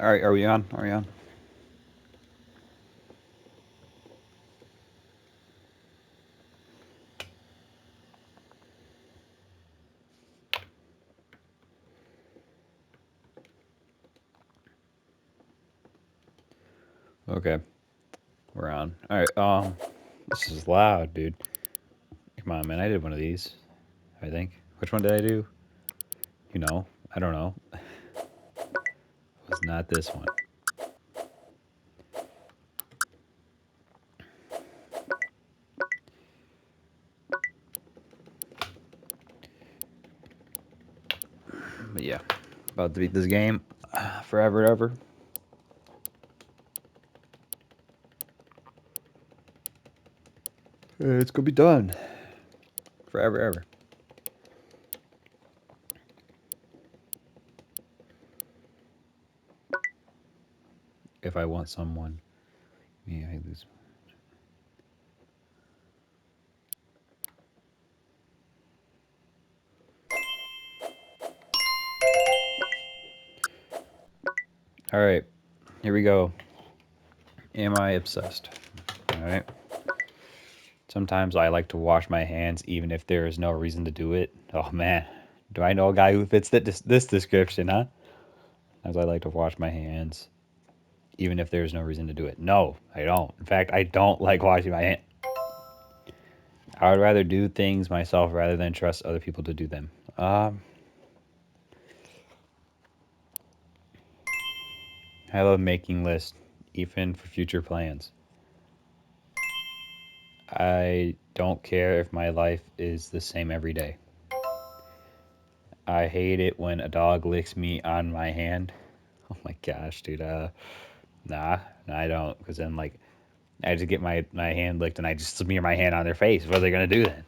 All right, are we on? Are we on? Okay, we're on. All right. This is loud, dude. Come on, man. I did one of these. I think. Which one did I do? I don't know. It was not this one. But yeah, about to beat this game forever and ever. It's gonna be done forever ever. If I want someone, me, I lose. All right, here we go. Am I obsessed? All right. Sometimes I like to wash my hands even if there is no reason to do it. Oh man, do I know a guy who fits this description, huh? As I like to wash my hands even if there's no reason to do it. No, I don't. In fact, I don't like washing my hands. I would rather do things myself rather than trust other people to do them. I love making lists, even for future plans. I don't care if my life is the same every day. I hate it when a dog licks me on my hand. Oh my gosh, dude. Nah, I don't. Because then, like, I just get my hand licked and I just smear my hand on their face. What are they going to do then?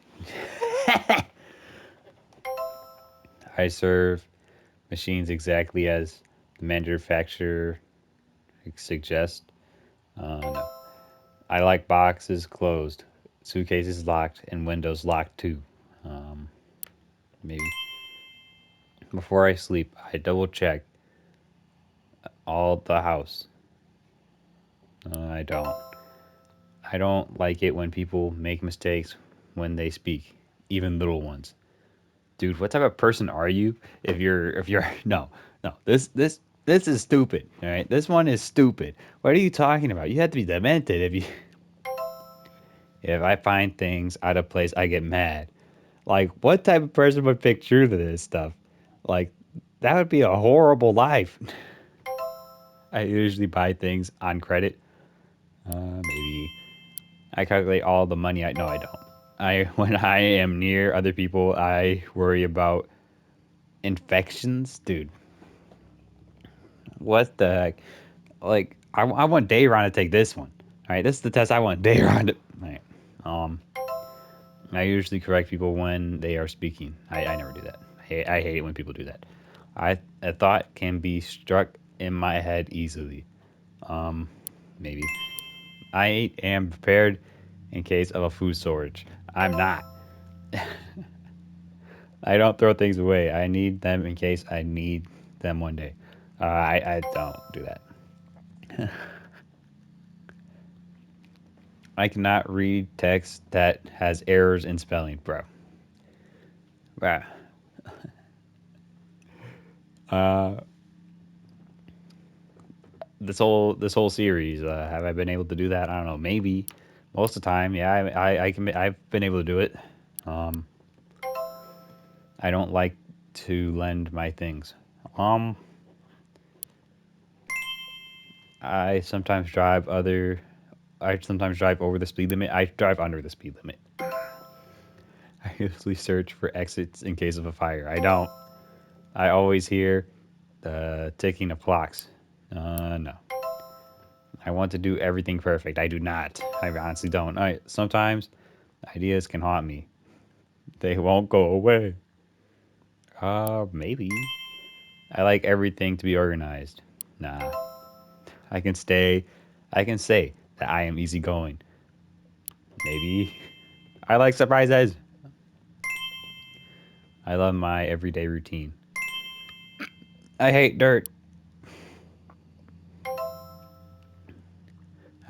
I serve machines exactly as the manufacturer suggests. No. I like boxes closed, suitcases locked, and windows locked too. Um, Maybe. Before I sleep, I double check all the house. I don't. I don't like it when people make mistakes when they speak, even little ones. Dude, what type of person are you? If you're no, this is stupid. All right, this one is stupid. What are you talking about? You have to be demented if I find things out of place, I get mad. Like, what type of person would pick true to this stuff? Like, that would be a horrible life. I usually buy things on credit. Maybe I calculate all the money. I no, I don't. I when I am near other people, I worry about infections, dude. What the heck? Like, I want Dayron to take this one. All right, this is the test I want Dayron to. All right. Um, I usually correct people when they are speaking. I never do that. I hate it when people do that. A thought can be struck in my head easily. Maybe I am prepared in case of a food shortage. I'm not. I don't throw things away. I need them in case I need them one day. I don't do that. I cannot read text that has errors in spelling, bro. Bruh. This whole series, have I been able to do that? I don't know. Maybe most of the time, yeah. I can. I've been able to do it. Um, I don't like to lend my things. Um, I sometimes drive other. I sometimes drive over the speed limit. I drive under the speed limit. I usually search for exits in case of a fire. I don't. I always hear the ticking of clocks. No. I want to do everything perfect. I do not. I honestly don't. Sometimes ideas can haunt me. They won't go away. Maybe. I like everything to be organized. Nah. I can stay. I can say that I am easygoing. Maybe. I like surprises. I love my everyday routine. I hate dirt.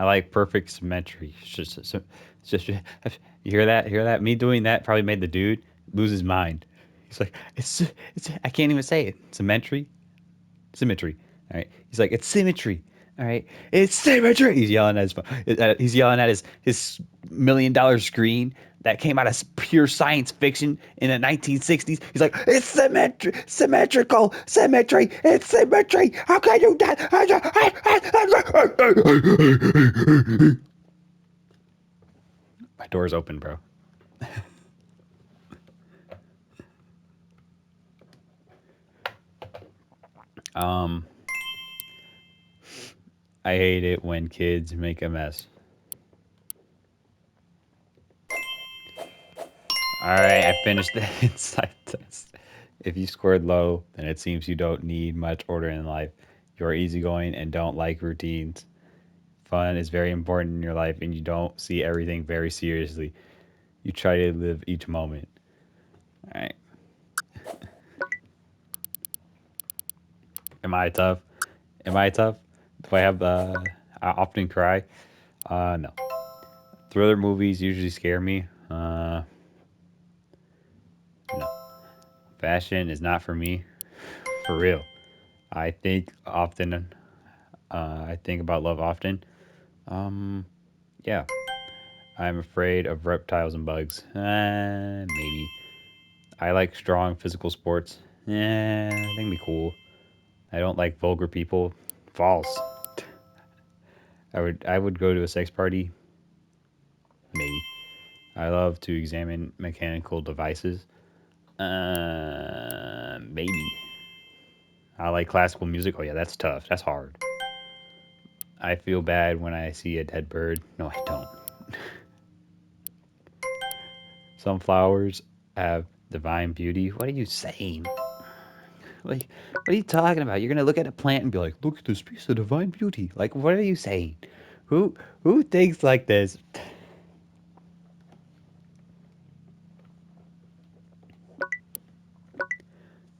I like perfect symmetry. You hear that? Hear that? Me doing that probably made the dude lose his mind. He's like, it's. I can't even say it. Symmetry. All right. He's like, it's symmetry. All right. It's symmetry. He's yelling at his $1 million screen that came out of pure science fiction in the 1960s. He's like, it's symmetrical symmetry. It's symmetry. How can you that? My door's open, bro. Um, I hate it when kids make a mess. All right, I finished the insight test. If you scored low, then it seems you don't need much order in life. You are easygoing and don't like routines. Fun is very important in your life, and you don't see everything very seriously. You try to live each moment. All right. Am I tough? Am I tough? Do I have I often cry? No. Thriller movies usually scare me. No. Fashion is not for me. For real. I think often. I think about love often. Um, yeah. I'm afraid of reptiles and bugs. Maybe. I like strong physical sports. I think be cool. I don't like vulgar people. False. I would go to a sex party. Maybe. I love to examine mechanical devices. Maybe. I like classical music. Oh yeah, that's tough. That's hard. I feel bad when I see a dead bird. No, I don't. Some flowers have divine beauty. What are you saying? What are you talking about? You're gonna look at a plant and be like, "Look at this piece of divine beauty." Like, what are you saying? Who thinks like this?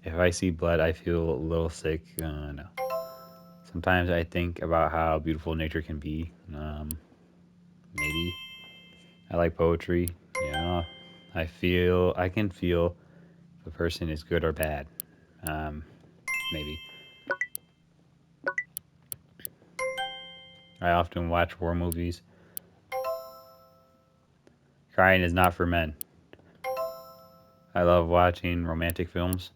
If I see blood, I feel a little sick. No. Sometimes I think about how beautiful nature can be. Maybe I like poetry. Yeah, I can feel if a person is good or bad. Um, maybe I often watch war movies. Crying is not for men. I love watching romantic films.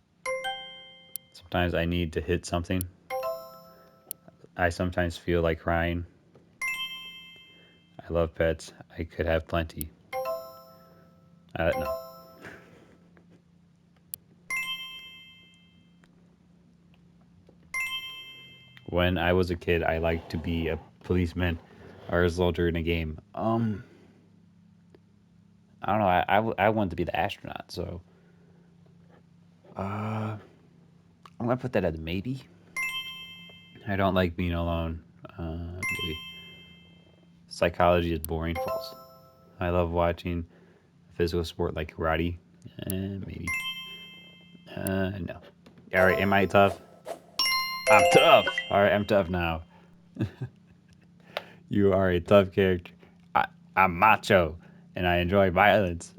Sometimes I need to hit something. I sometimes feel like crying. I love pets. I could have plenty. No. When I was a kid, I liked to be a policeman or a soldier in a game. I don't know. I wanted to be the astronaut, so uh, I'm gonna put that as a maybe. I don't like being alone. Maybe psychology is boring. False. I love watching a physical sport like karate. Maybe. No. All right. Am I tough? I'm tough. All right. I'm tough now. You are a tough character. I, I'm macho, and I enjoy violence,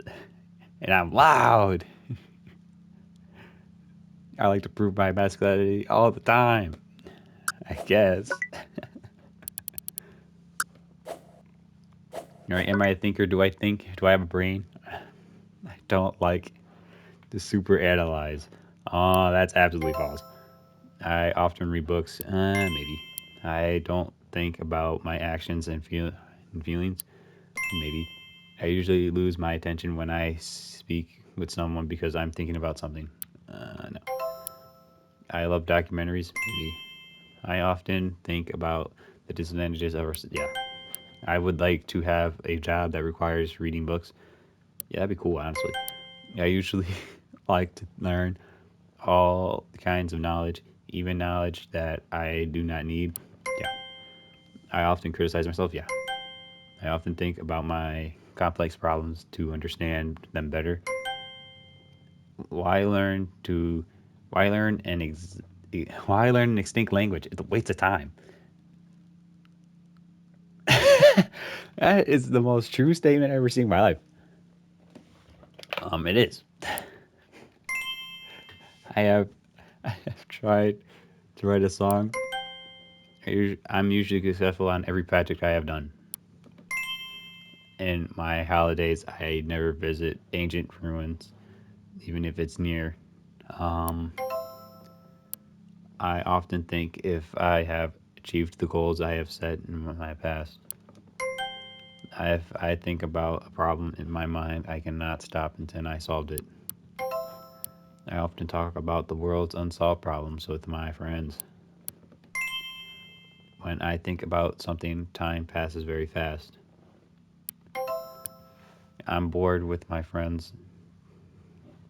and I'm loud. I like to prove my masculinity all the time. I guess. All right. Am I a thinker? Do I think? Do I have a brain? I don't like to super analyze. Oh, that's absolutely false. I often read books. Maybe. I don't think about my actions and feelings. Maybe. I usually lose my attention when I speak with someone because I'm thinking about something. No. I love documentaries. Maybe. I often think about the disadvantages of our. Yeah. I would like to have a job that requires reading books. Yeah, that'd be cool, honestly. I usually like to learn all kinds of knowledge, even knowledge that I do not need. Yeah. I often criticize myself. Yeah. I often think about my complex problems to understand them better. Why learn to why learn an ex, why learn an extinct language? It's a waste of time. That is the most true statement I've ever seen in my life. It is. I have, I have tried to write a song. I'm usually successful on every project I have done. In my holidays, I never visit ancient ruins, even if it's near. Um, I often think if I have achieved the goals I have set in my past, if I think about a problem in my mind, I cannot stop until I solved it. I often talk about the world's unsolved problems with my friends. When I think about something, time passes very fast. I'm bored with my friends.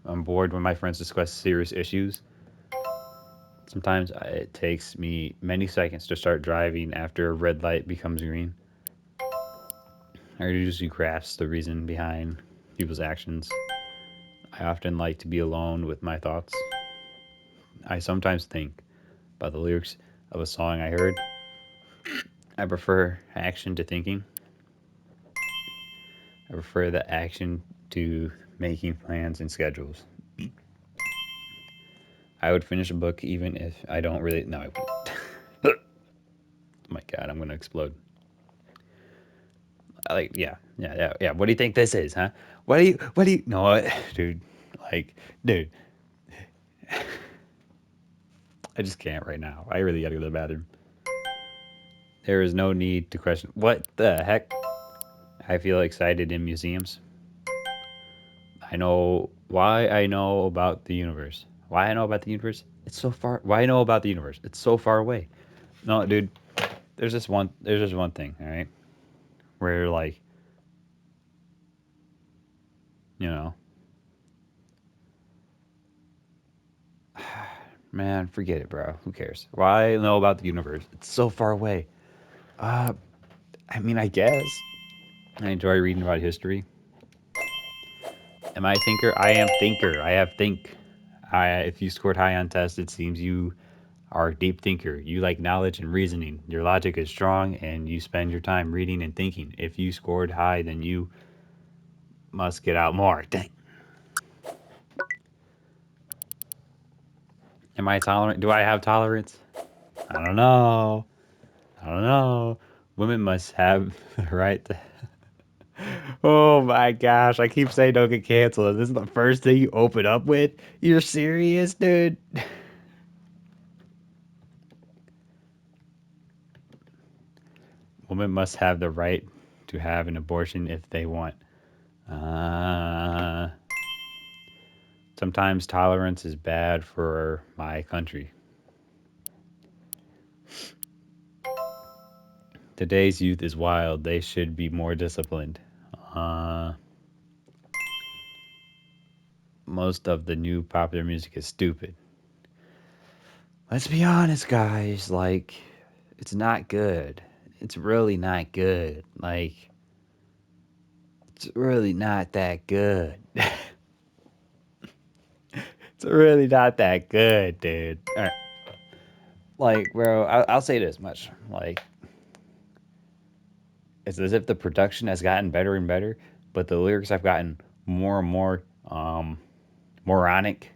I'm bored when my friends discuss serious issues. Sometimes it takes me many seconds to start driving after a red light becomes green. I usually grasp the reason behind people's actions. I often like to be alone with my thoughts. I sometimes think about the lyrics of a song I heard. I prefer action to thinking. I prefer the action to making plans and schedules. I would finish a book even if I don't really. No, I wouldn't. Oh my God, I'm gonna explode. Like, yeah. What do you think this is, huh? No, dude, like, dude, I just can't right now. I really gotta go to the bathroom. There is no need to question what the heck. I feel excited in museums. I know why I know about the universe. Why I know about the universe? It's so far. Why I know about the universe? It's so far away. No, dude. There's just one thing. All right, where like, you know, man, forget it, bro. Who cares? Why I know about the universe? It's so far away. Uh, I mean, I guess I enjoy reading about history. Am I a thinker? I am thinker. I have think. If you scored high on tests, it seems you are a deep thinker. You like knowledge and reasoning. Your logic is strong, and you spend your time reading and thinking. If you scored high, then you must get out more. Dang. Am I tolerant? Do I have tolerance? I don't know. I don't know. Women must have the right to. Oh my gosh! I keep saying don't get canceled. This is the first thing you open up with. You're serious, dude? Women must have the right to have an abortion if they want. Uh, Sometimes tolerance is bad for my country. Today's youth is wild. They should be more disciplined. Uh, Most of the new popular music is stupid. Let's be honest, guys. Like, it's not good. It's really not good. Like, it's really not that good. It's really not that good, dude. All right. Like, bro, I'll say this much. Like, it's as if the production has gotten better and better, but the lyrics have gotten more and more moronic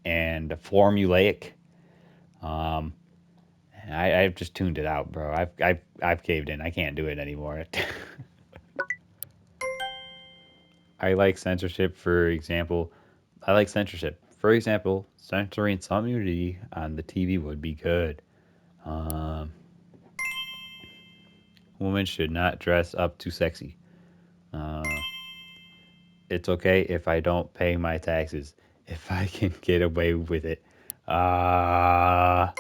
and formulaic. Um, I've just tuned it out, bro. I've caved in. I can't do it anymore. I like censorship, for example. I like censorship. For example, censoring some nudity on the TV would be good. Um, Women should not dress up too sexy. Uh, it's okay if I don't pay my taxes if I can get away with it. Uh,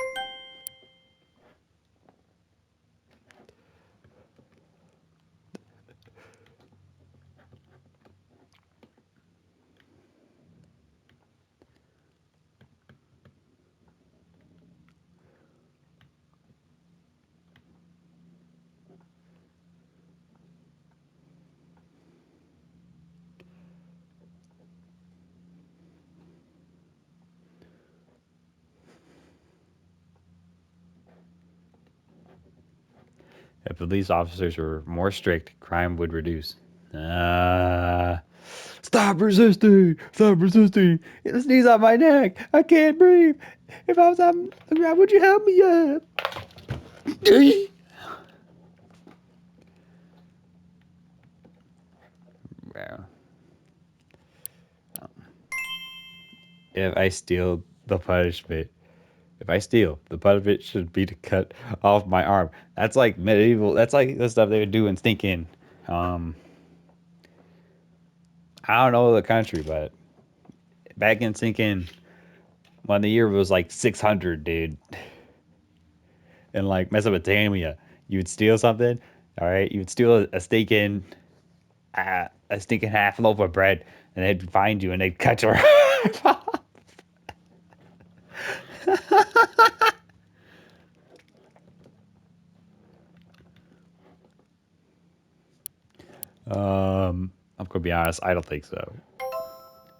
If police officers were more strict, crime would reduce. Uh, Stop resisting! Stop resisting! The sneeze on my neck! I can't breathe! If I was on the ground, would you help me up? Bro. If I steal the punishment, if I steal, the punishment should be to cut off my arm. That's like medieval. That's like the stuff they would do in stinking. Um, I don't know the country, but back in stinking when the year was like 600, dude, in like Mesopotamia, you would steal something. All right, you would steal a stinking half loaf of bread, and they'd find you and they'd cut your. I'm gonna be honest. I don't think so.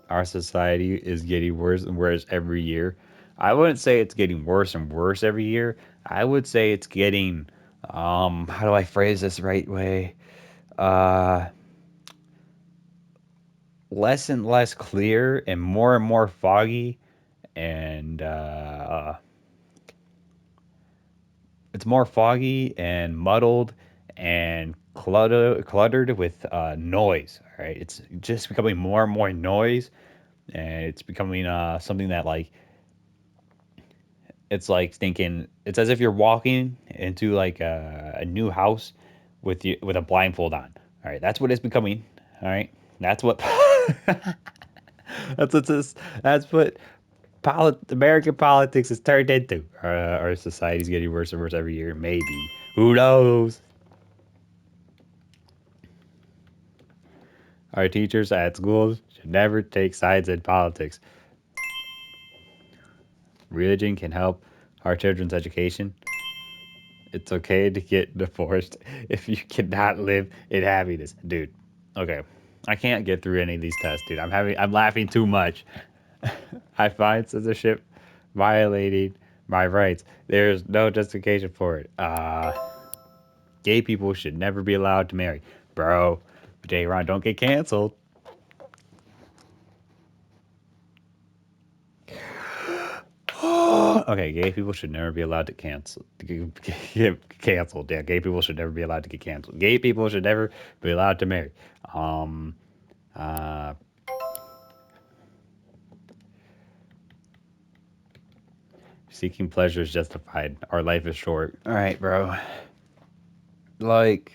Our society is getting worse and worse every year. I wouldn't say it's getting worse and worse every year. I would say it's getting how do I phrase this right way? Uh Less and less clear and more foggy and it's more foggy and muddled and cluttered with noise. All right, it's just becoming more and more noise, and it's becoming something that like it's like thinking it's as if you're walking into like a new house with a blindfold on. All right, that's what it's becoming. All right, that's what that's what this that's what American politics has turned into. Our society's getting worse and worse every year. Maybe who knows? Our teachers at schools should never take sides in politics. Religion can help our children's education. It's okay to get divorced if you cannot live in happiness, dude. Okay, I can't get through any of these tests, dude. I'm laughing too much. I find censorship violating my rights. There's no justification for it. Gay people should never be allowed to marry, bro. J. Ron, don't get canceled. Okay, gay people should never be allowed to cancel. Get canceled. Yeah, gay people should never be allowed to get canceled. Gay people should never be allowed to marry. Um, uh, Seeking pleasure is justified. Our life is short. All right, bro. Like,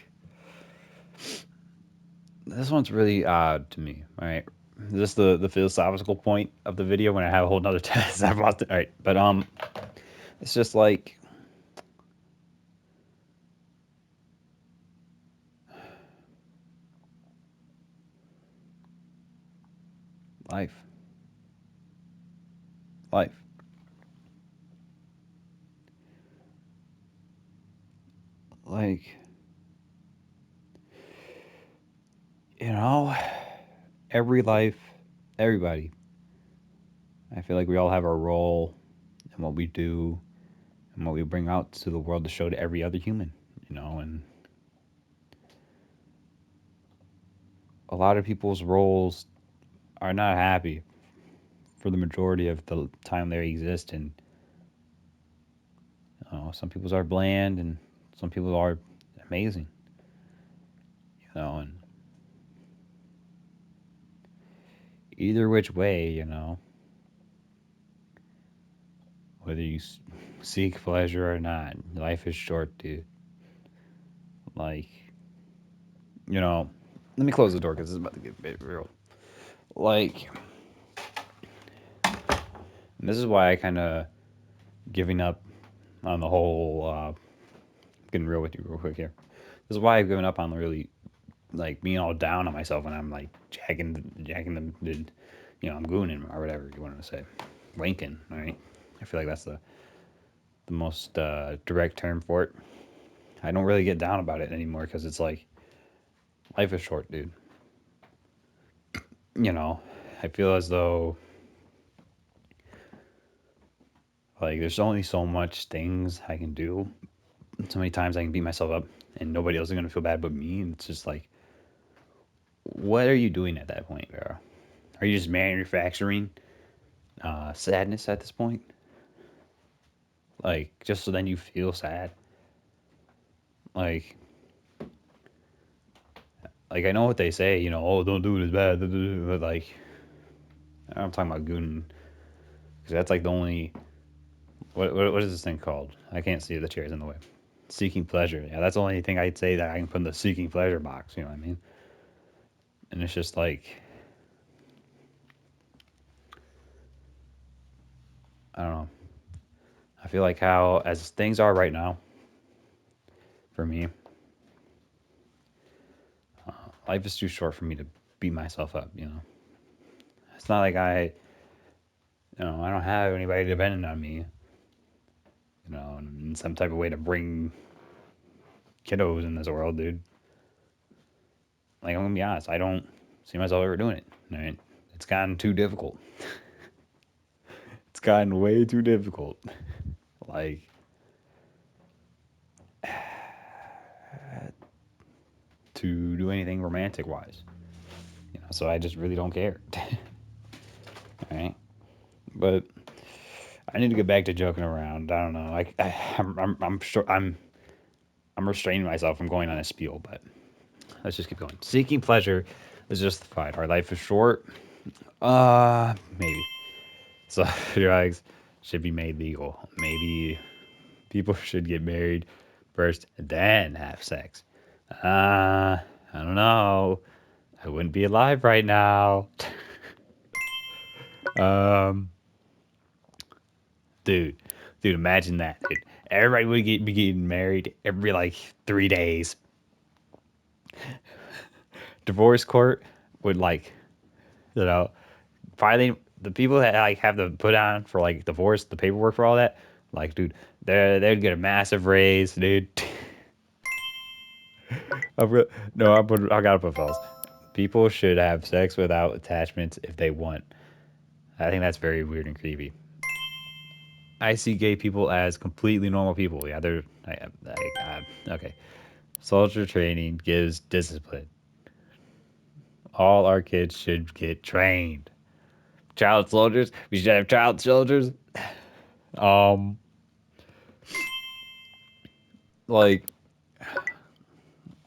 this one's really odd to me. All right, just the philosophical point of the video when I have a whole nother test. I've lost it. All right, but it's just like life, life. Like, you know, every life, everybody. I feel like we all have our role and what we do and what we bring out to the world to show to every other human. And a lot of people's roles are not happy for the majority of the time they exist, and some people's are bland and some people are amazing. And either which way, whether you seek pleasure or not, life is short, dude. Like, let me close the door because this is about to get a bit real. Like, this is why I kind of giving up on the whole. Getting real with you real quick here. This is why I've given up on really like being all down on myself when I'm like jacking them. I'm gooning or whatever you want to say, wanking. All right, I feel like that's the most direct term for it. I don't really get down about it anymore because it's like life is short, dude. I feel as though like there's only so much things I can do. So many times I can beat myself up. and nobody else is gonna feel bad but me. And it's just like, what are you doing at that point, bro? Are you just manufacturing sadness at this point? Like, just so then you feel sad? Like, I know what they say, oh, don't do it, it's bad, but like, I'm talking about Goonin, because that's like the only, what is this thing called? I can't see it, the chair's in the way. Seeking pleasure. Yeah, that's the only thing I'd say that I can put in the seeking pleasure box, you know what I mean? And it's just like, I don't know. I feel like how, as things are right now, for me, life is too short for me to beat myself up. It's not like I don't have anybody dependent on me, in some type of way to bring kiddos in this world, dude. Like, I'm gonna be honest, I don't see myself ever doing it. Right? It's gotten too difficult. It's gotten way too difficult. Like, to do anything romantic wise. So I just really don't care. All right. But I need to get back to joking around. I don't know. I'm sure I'm restraining myself from going on a spiel, but let's just keep going. Seeking pleasure is justified. Our life is short. Maybe. So drugs should be made legal. Maybe people should get married first, then have sex. I don't know. I wouldn't be alive right now. um, dude, imagine that. Dude. Everybody would be getting married every like 3 days. Divorce court would like, you know, filing the people that like have to put on for like divorce, the paperwork for all that. Like, dude, they'd get a massive raise, dude. No, I gotta put false. People should have sex without attachments if they want. I think that's very weird and creepy. I see gay people as completely normal people. Yeah, okay. Soldier training gives discipline. All our kids should get trained. Child soldiers. We should have child soldiers. Um, like,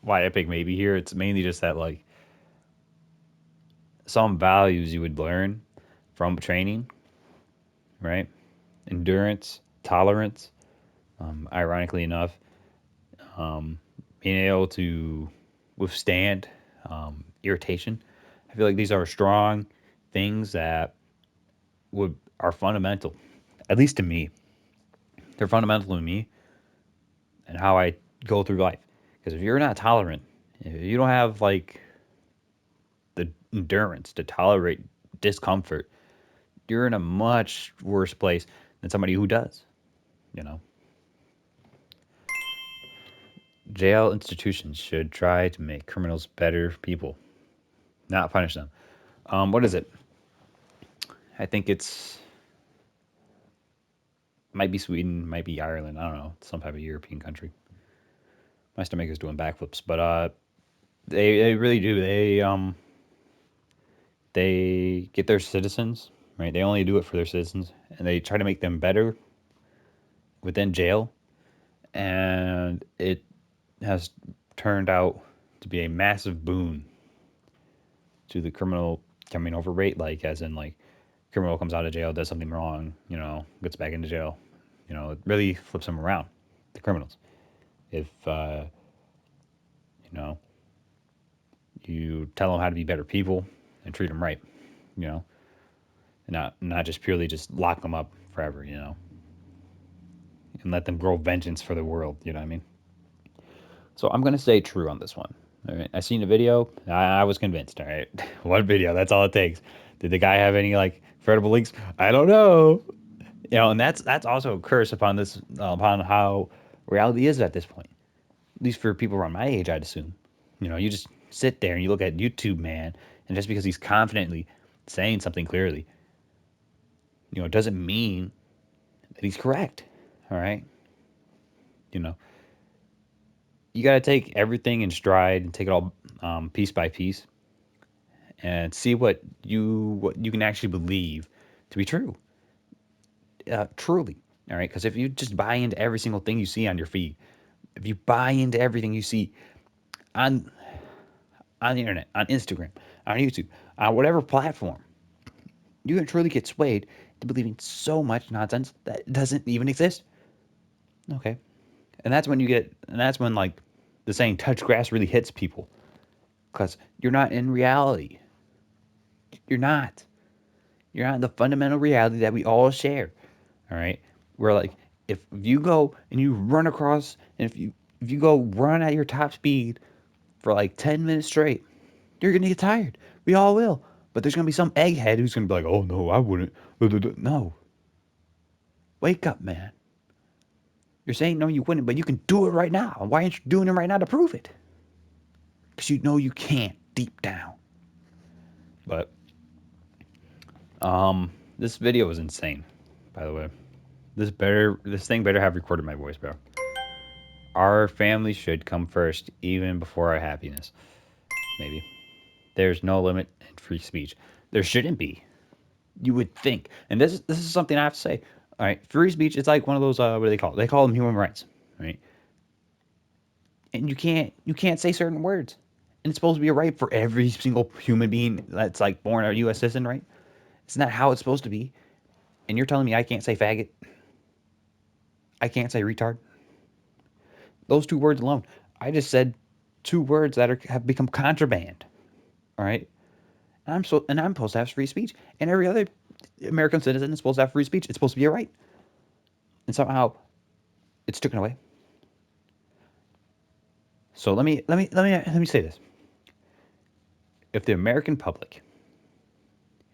why I pick maybe here? It's mainly just that like some values you would learn from training, right? Endurance, tolerance. Ironically enough, being able to withstand irritation. I feel like these are strong things that would are fundamental, at least to me. They're fundamental to me and how I go through life. Because if you're not tolerant, if you don't have like the endurance to tolerate discomfort, you're in a much worse place than somebody who does. You know, jail institutions should try to make criminals better people, not punish them. What is it? I think it's might be Sweden, might be Ireland. I don't know, some type of European country. My stomach is doing backflips, but they really do. They get their citizens, right? They only do it for their citizens, and they try to make them better within jail, and it has turned out to be a massive boon to the criminal coming over rate. Like, as in, like, criminal comes out of jail, does something wrong, gets back into jail. It really flips them around, the criminals. If you know, you tell them how to be better people and treat them right, you know, and not just purely just lock them up forever, and let them grow vengeance for the world. You know what I mean? So I'm gonna say true on this one. All right, I seen a video. I was convinced. All right, one video. That's all it takes. Did the guy have any like credible links? I don't know. And that's also a curse upon this upon how reality is at this point. At least for people around my age, I'd assume. You just sit there and you look at YouTube, man, and just because he's confidently saying something clearly, it doesn't mean that he's correct. All right, you know, you got to take everything in stride and take it all piece by piece and see what you can actually believe to be true, truly. All right, because if you just buy into every single thing you see on your feed, if you buy into everything you see on on the internet, on Instagram, on YouTube, on whatever platform, you can truly get swayed to believing so much nonsense that doesn't even exist. Okay, and that's when like the saying "touch grass" really hits people because you're not in reality. You're not. You're not in the fundamental reality that we all share. All right, where like if you go and you run across, and if you go run at your top speed for like 10 minutes straight, you're gonna get tired. We all will. But there's gonna be some egghead who's gonna be like, "Oh no, I wouldn't." No, wake up, man. You're saying no, you wouldn't, but you can do it right now. Why aren't you doing it right now to prove it? Because you know you can't deep down. But this video was insane. By the way, this thing better have recorded my voice, bro. Our family should come first, even before our happiness. Maybe there's no limit in free speech. There shouldn't be. You would think, and this is something I have to say. All right, free speech is like one of those what do they call it? They call them human rights, right? And you can't say certain words, and it's supposed to be a right for every single human being that's like born a U.S. citizen, right? Isn't that how it's supposed to be? And you're telling me I can't say faggot? I can't say retard? Those two words alone. I just said two words that have become contraband. All right, and I'm supposed to have free speech, and every other American citizen is supposed to have free speech. It's supposed to be a right, and somehow it's taken away. So let me say this: if the American public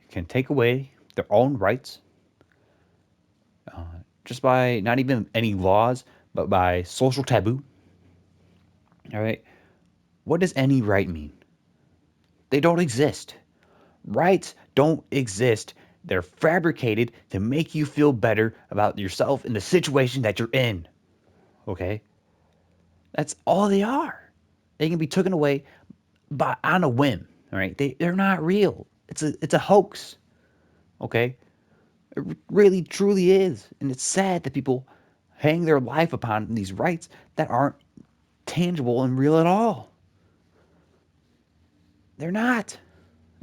can take away their own rights just by not even any laws, but by social taboo, all right, what does any right mean? They don't exist. Rights don't exist. They're fabricated to make you feel better about yourself and the situation that you're in. Okay? That's all they are. They can be taken away by on a whim. All right? They're not real. It's a hoax. Okay? It really truly is. And it's sad that people hang their life upon these rights that aren't tangible and real at all. They're not.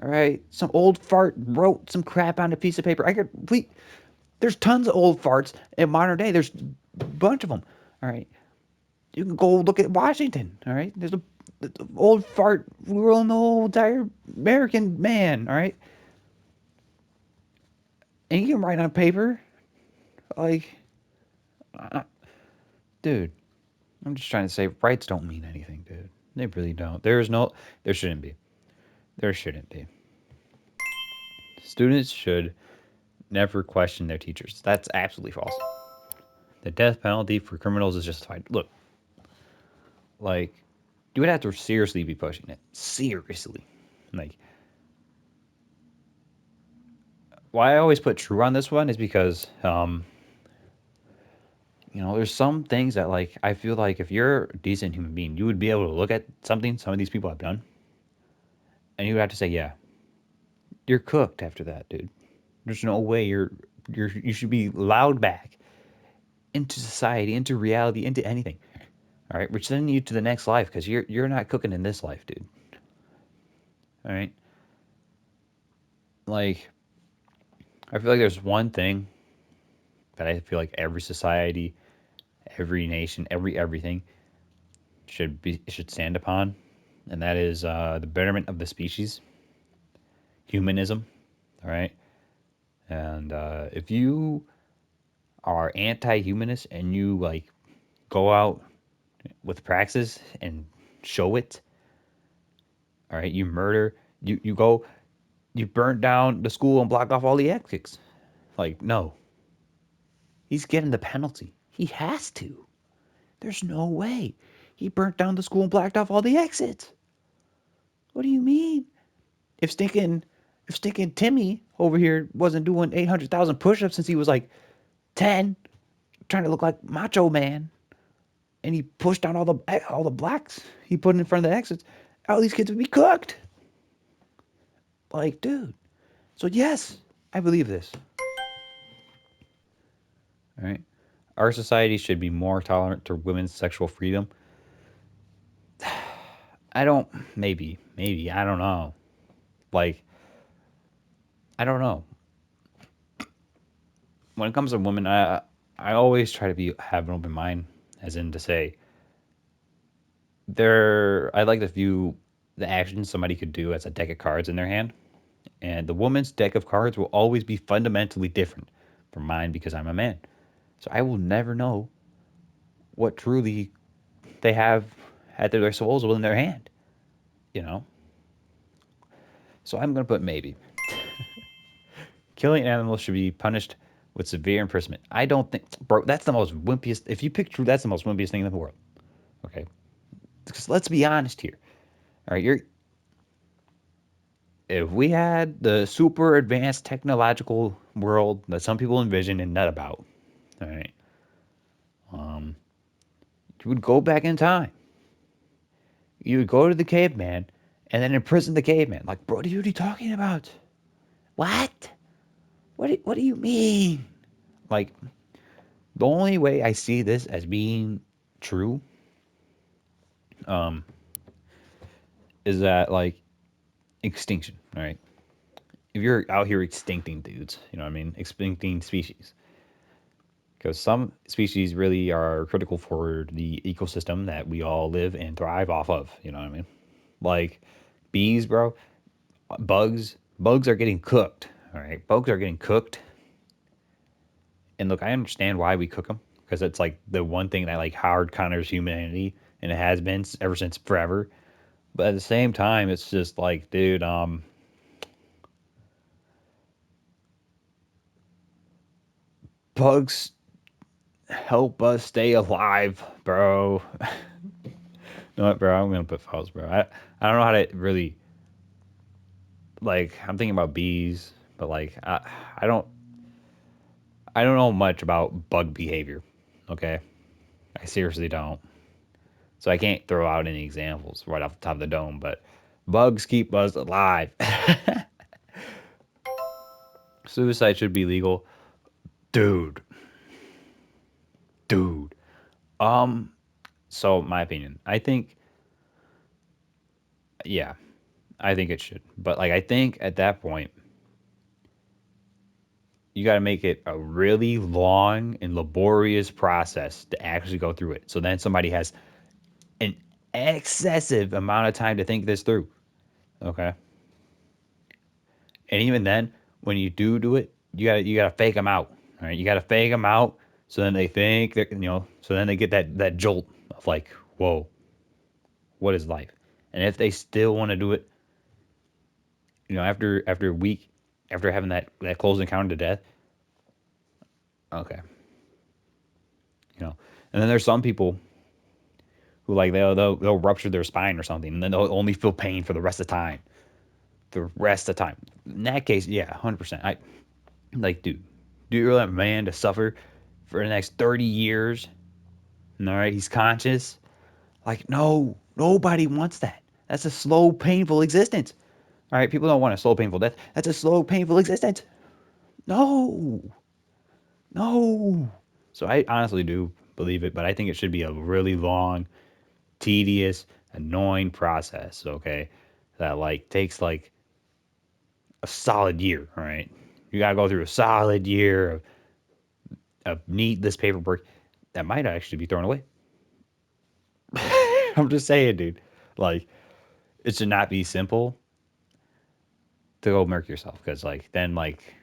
All right? Some old fart wrote some crap on a piece of paper. There's tons of old farts in modern day. There's a bunch of them. All right. You can go look at Washington. All right. There's a old fart. We're an old entire American man. All right. And you can write on paper. Like, dude, I'm just trying to say rights don't mean anything, dude. They really don't. There shouldn't be. There shouldn't be. Students should never question their teachers. That's absolutely false. The death penalty for criminals is justified. Look, like, you would have to seriously be pushing it. Seriously. Like, why I always put true on this one is because, there's some things that, like, I feel like if you're a decent human being, you would be able to look at something some of these people have done, and you would have to say, yeah, you're cooked after that, dude. There's no way you should be allowed back into society, into reality, into anything. All right, which sending you to the next life because you're not cooking in this life, dude. All right, like I feel like there's one thing that I feel like every society, every nation, everything should stand upon, and that is the betterment of the species, humanism. All right, and if you are anti-humanist and you like go out with praxis and show it, all right, you murder, you go, you burn down the school and block off all the exits. Like, no, he's getting the penalty. He has to. There's no way. He burnt down the school and blocked off all the exits. What do you mean? If stinking if stinking Timmy over here wasn't doing 800,000 push-ups since he was like 10, trying to look like Macho Man, and he pushed down all the blacks he put in front of the exits, all these kids would be cooked. Like, dude. So yes, I believe this. All right. Our society should be more tolerant to women's sexual freedom. I don't. Maybe. I don't know. Like, I don't know. When it comes to women, I always try to have an open mind, as in to say I like to view the actions somebody could do as a deck of cards in their hand, and the woman's deck of cards will always be fundamentally different from mine because I'm a man. So I will never know what truly they have at their disposal in their hand. You know. So I'm gonna put maybe. Killing animals should be punished with severe imprisonment. I don't think, bro, that's the most wimpiest. If you pick true, that's the most wimpiest thing in the world. Okay, because let's be honest here. All right, if we had the super advanced technological world that some people envision and nut about, all right, you would go back in time. You would go to the caveman and then imprison the caveman. Like, bro, what are you talking about? What? What do you mean? Like, the only way I see this as being true is that, like, extinction, right? If you're out here extincting dudes, you know what I mean? Extincting species. Because some species really are critical for the ecosystem that we all live and thrive off of, you know what I mean? Like bees, bro, bugs are getting cooked, all right? Bugs are getting cooked. And look, I understand why we cook them because it's like the one thing that like hard counters humanity and it has been ever since forever. But at the same time, it's just like, dude, bugs help us stay alive, bro. You know what, bro? I'm gonna put false, bro. I don't know how to really like. I'm thinking about bees, but like I don't know much about bug behavior. Okay, I seriously don't. So I can't throw out any examples right off the top of the dome. But bugs keep us alive. Suicide should be legal, dude. Dude. Um. So my opinion, I think, yeah, I think it should. But like, I think at that point, you got to make it a really long and laborious process to actually go through it. So then somebody has an excessive amount of time to think this through. Okay. And even then, when you do it, you gotta fake them out. All right. You gotta fake them out. So then they think that, so then they get that jolt of like, whoa, what is life? And if they still want to do it, after a week, after having that close encounter to death, okay, and then there's some people who like they'll rupture their spine or something, and then they'll only feel pain for the rest of the time. The rest of the time. In that case, yeah, 100%. I like, dude, do you really want a man to suffer for the next 30 years? All right, he's conscious. Like, no, nobody wants that. That's a slow, painful existence. All right, people don't want a slow, painful death. That's a slow, painful existence. No, no. So I honestly do believe it, but I think it should be a really long, tedious, annoying process. Okay, that like takes like a solid year. All right, you gotta go through a solid year of needless paperwork that might actually be thrown away. I'm just saying, dude. Like, it should not be simple to go murk yourself because, like, then like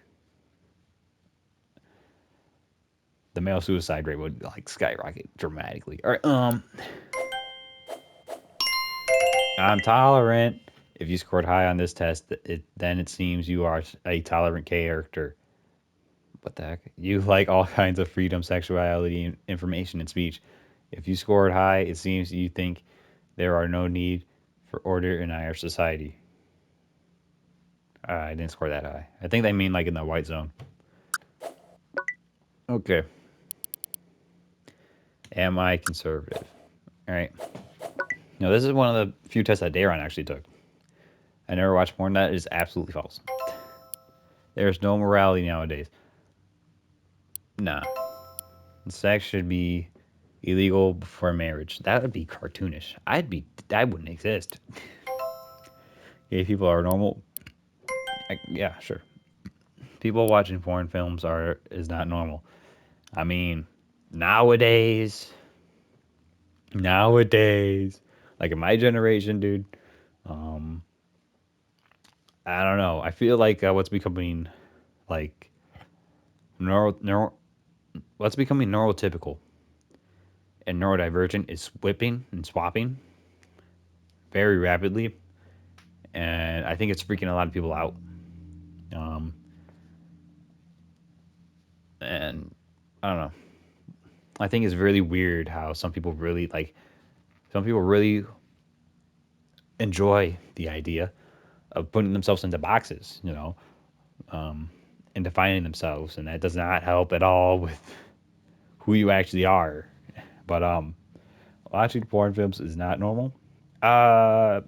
the male suicide rate would like skyrocket dramatically. All right, I'm tolerant. If you scored high on this test, then it seems you are a tolerant character. What the heck? You like all kinds of freedom, sexuality, information, and speech. If you scored high, it seems you think there are no need for order in our society. I didn't score that high. I think they mean like in the white zone. Okay. Am I conservative? All right. This is one of the few tests that Daron actually took. I never watched porn. That is absolutely false. There's no morality nowadays. Nah. Sex should be illegal before marriage. That would be cartoonish. I wouldn't exist. Gay people are normal. Yeah, sure. People watching porn films is not normal. I mean, nowadays, nowadays, like in my generation, dude. Um, I don't know. I feel like what's becoming like what's becoming neurotypical and neurodivergent is whipping and swapping very rapidly, and I think it's freaking a lot of people out. Um, and I don't know. I think it's really weird how some people really enjoy the idea of putting themselves into boxes, and defining themselves, and that does not help at all with who you actually are. But watching porn films is not normal. Uh,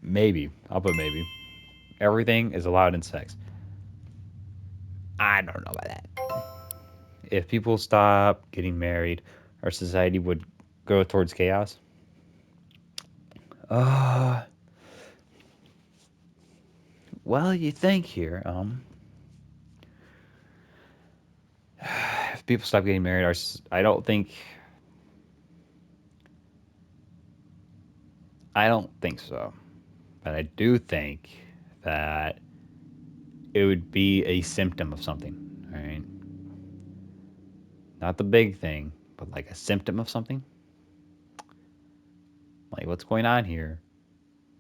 maybe I'll put maybe. Everything is allowed in sex. I don't know about that. If people stop getting married, our society would go towards chaos. Uh, well, you think here. If people stop getting married, I don't think. I don't think so. But I do think that it would be a symptom of something. All right, not the big thing, but like a symptom of something. Like what's going on here?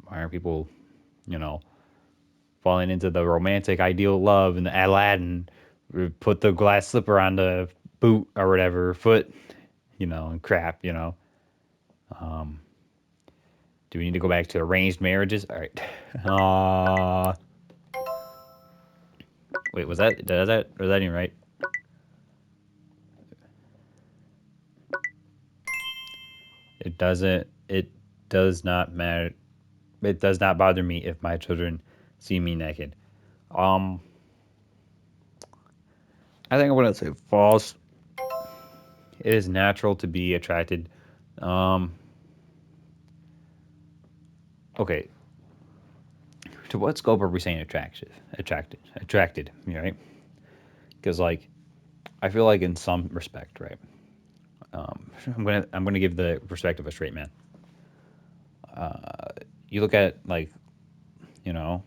Why aren't people, you know, falling into the romantic ideal love and the Aladdin? Put the glass slipper on the boot or whatever foot, and crap. Um, do we need to go back to arranged marriages? All right. Uh, wait, was that even right? It doesn't. It does not matter. It does not bother me if my children see me naked. Um, I think I'm gonna say false. It is natural to be attracted. Um, okay. To what scope are we saying attracted? Right? Because like I feel like in some respect, right? I'm gonna give the perspective of a straight man. You look at like you know,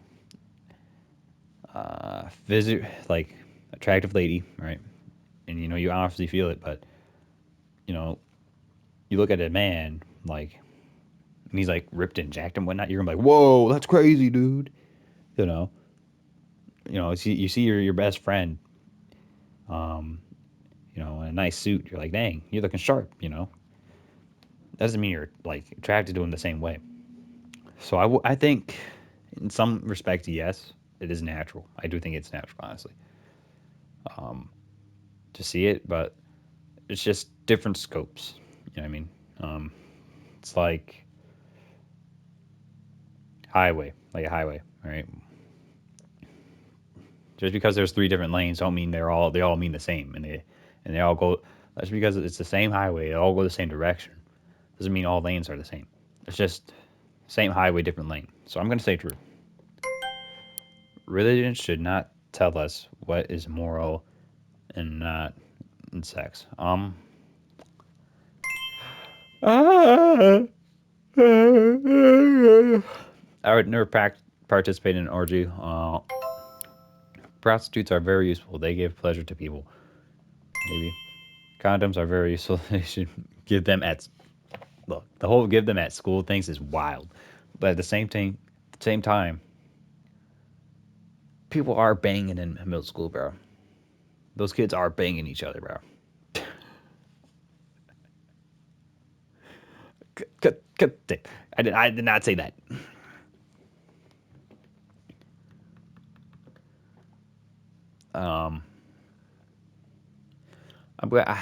visit like attractive lady, right? And you obviously feel it, but you know, you look at a man like and he's like ripped and jacked and whatnot. You're gonna be like, whoa, that's crazy, dude. You know, you see your best friend, um, in a nice suit. You're like, dang, you're looking sharp. Doesn't mean you're like attracted to him the same way. So I think in some respect, yes, it is natural. I do think it's natural, honestly, to see it, but it's just different scopes. You know what I mean? Um, it's like a highway, right? Just because there's three different lanes don't mean they all mean the same, and they all go. That's because it's the same highway. They all go the same direction. Doesn't mean all lanes are the same. It's just same highway, different lane. So I'm gonna say true. Religion should not tell us what is moral and not in sex. I would never participate in an orgy. Prostitutes are very useful. They give pleasure to people. Maybe condoms are very useful. They should give them at look. The whole give them at school things is wild, but at the same time, people are banging in middle school, bro. Those kids are banging each other, bro. I did not say that. Um, I'm gonna.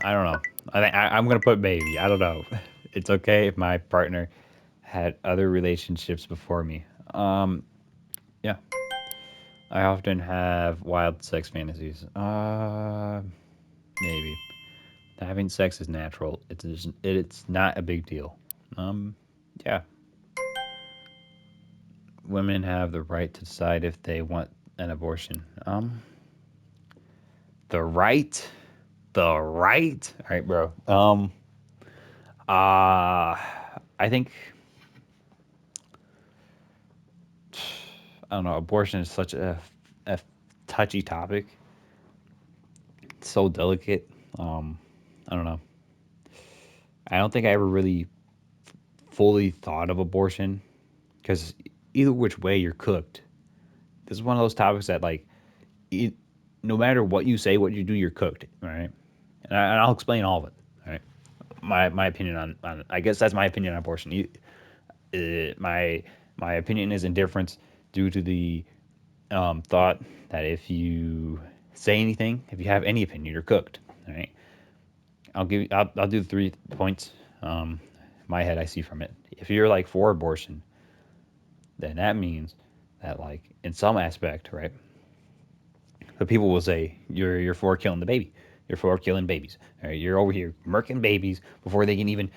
I don't know. I'm gonna put maybe. I don't know. It's okay if my partner had other relationships before me. Yeah. I often have wild sex fantasies. Maybe. Having sex is natural. It's not a big deal. Yeah. Women have the right to decide if they want an abortion. The right, the right. All right, bro. I think I don't know. Abortion is such a touchy topic. It's so delicate. I don't know. I don't think I ever really fully thought of abortion because either which way you're cooked. This is one of those topics that like, it, no matter what you say, what you do, you're cooked. All right, and I'll explain all of it. All right, my opinion on I guess that's my opinion on abortion. My opinion is indifference due to the thought that if you say anything, if you have any opinion, you're cooked. All right, I'll do 3 points. My head I see from it. If you're like for abortion, then that means that like in some aspect, right? But people will say you're for killing the baby. You're for killing babies. All right, you're over here murking babies before they can even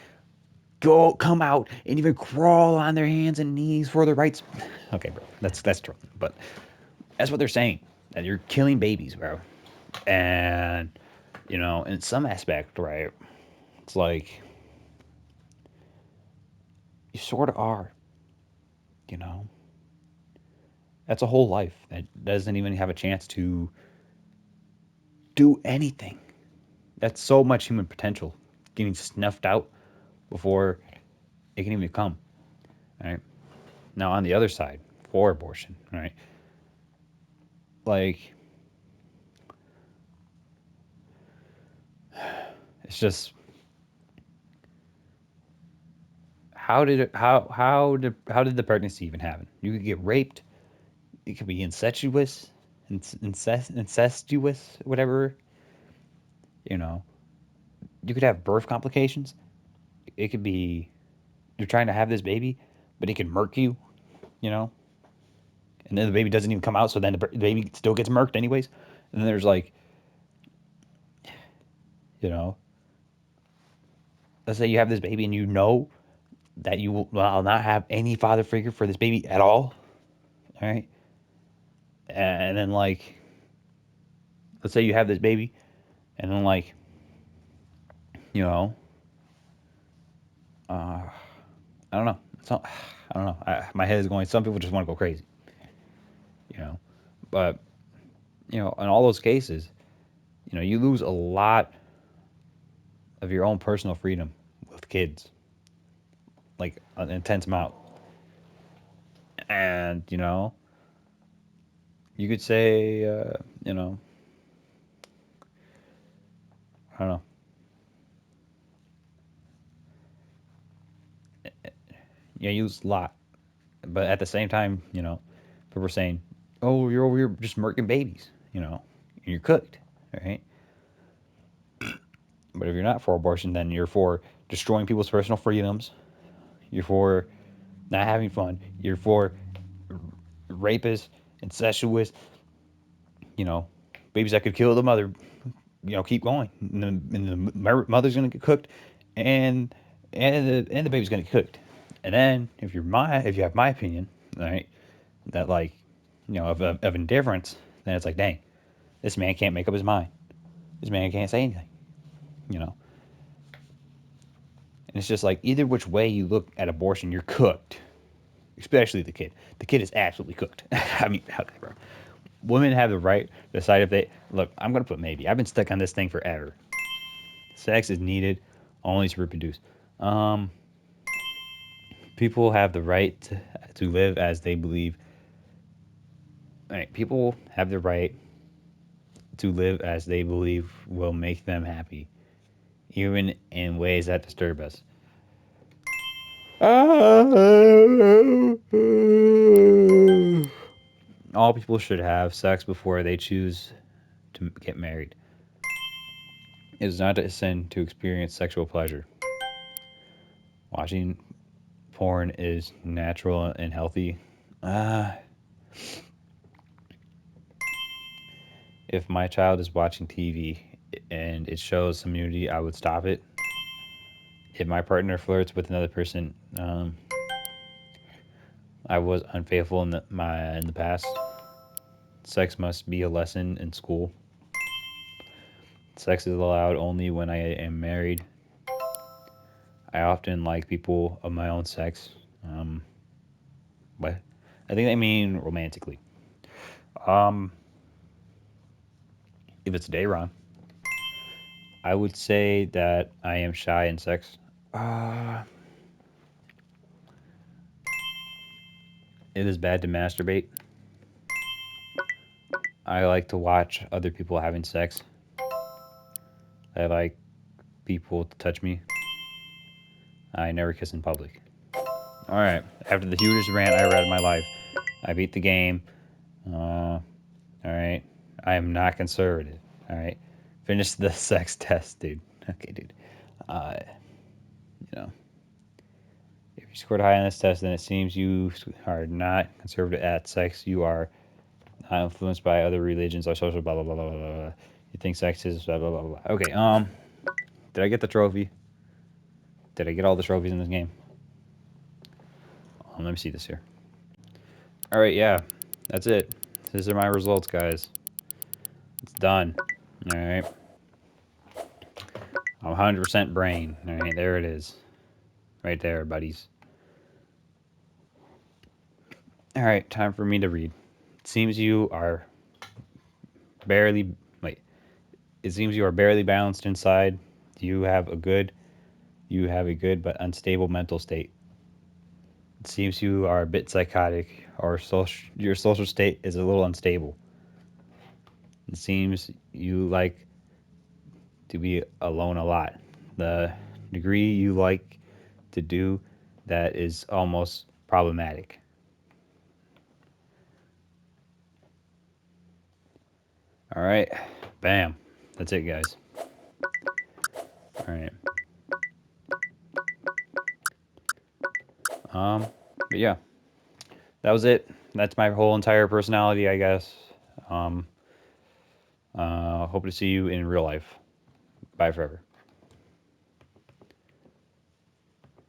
come out and even crawl on their hands and knees for their rights. Okay, bro, that's true, but that's what they're saying, that you're killing babies, bro. And in some aspect, right? It's like you sort of are. You know, that's a whole life that doesn't even have a chance to do anything. That's so much human potential getting snuffed out before it can even come. Right now, on the other side, for abortion, right? Like it's just how did the pregnancy even happen? You could get raped. It could be incestuous, whatever. You know, you could have birth complications. It could be you're trying to have this baby, but it can murk you. You know, and then the baby doesn't even come out, so then the baby still gets murked anyways. And then there's like, you know, let's say you have this baby and you know that you will not have any father figure for this baby at all. All right, and then like, let's say you have this baby, and then like, you know, I don't know. I don't know. My head is going. Some people just want to go crazy, you know. But in all those cases, you lose a lot of your own personal freedom with kids, like an intense amount. And you could say, I don't know. Yeah, you lose a lot, but at the same time, people are saying, "Oh, you're over here just murking babies," and you're cooked, right? But if you're not for abortion, then you're for destroying people's personal freedoms. You're for not having fun. You're for rapists, incestuous, you know, babies that could kill the mother. Keep going, and the mother's gonna get cooked, and the baby's gonna get cooked. And then if you have my opinion, right, that like, of indifference, then it's like, dang, this man can't make up his mind. This man can't say anything, you know. And it's just like either which way you look at abortion, you're cooked. Especially the kid. The kid is absolutely cooked. I mean, bro. Women have the right to decide if they look. I'm gonna put maybe. I've been stuck on this thing forever. Sex is needed only to reproduce. Um, People have the right to live as they believe. Right, people have the right to live as they believe will make them happy, even in ways that disturb us. All people should have sex before they choose to get married. It is not a sin to experience sexual pleasure. Watching porn is natural and healthy. Uh, if my child is watching TV and it shows some nudity, I would stop it. If my partner flirts with another person, I was unfaithful in the past. Sex must be a lesson in school. Sex is allowed only when I am married. I often like people of my own sex. Um, but I think they mean romantically. Um, if it's Dayron, I would say that I am shy in sex. Uh, it is bad to masturbate. I like to watch other people having sex. I like people to touch me. I never kiss in public. All right. After the hugest rant I ever had in my life, I beat the game. All right. I am not conservative. All right. Finish the sex test, dude. Okay, dude. Uh, you know, if you scored high on this test, then it seems you are not conservative at sex. You are not influenced by other religions or social blah blah blah blah blah. Blah. You think sex is blah blah blah blah. Okay. Did I get the trophy? Did I get all the trophies in this game? Let me see this here. All right. Yeah. That's it. These are my results, guys. It's done. All right. 100% brain. All right, there it is. Right there, buddies. All right, time for me to read. It seems you are barely wait. It seems you are barely balanced inside. You have a good you have a good but unstable mental state. It seems you are a bit psychotic or your social state is a little unstable. It seems you like to be alone a lot. The degree you like to do that is almost problematic. All right. Bam. That's it, guys. All right. But yeah, that was it. That's my whole entire personality, I guess. Um, hope to see you in real life. Bye forever.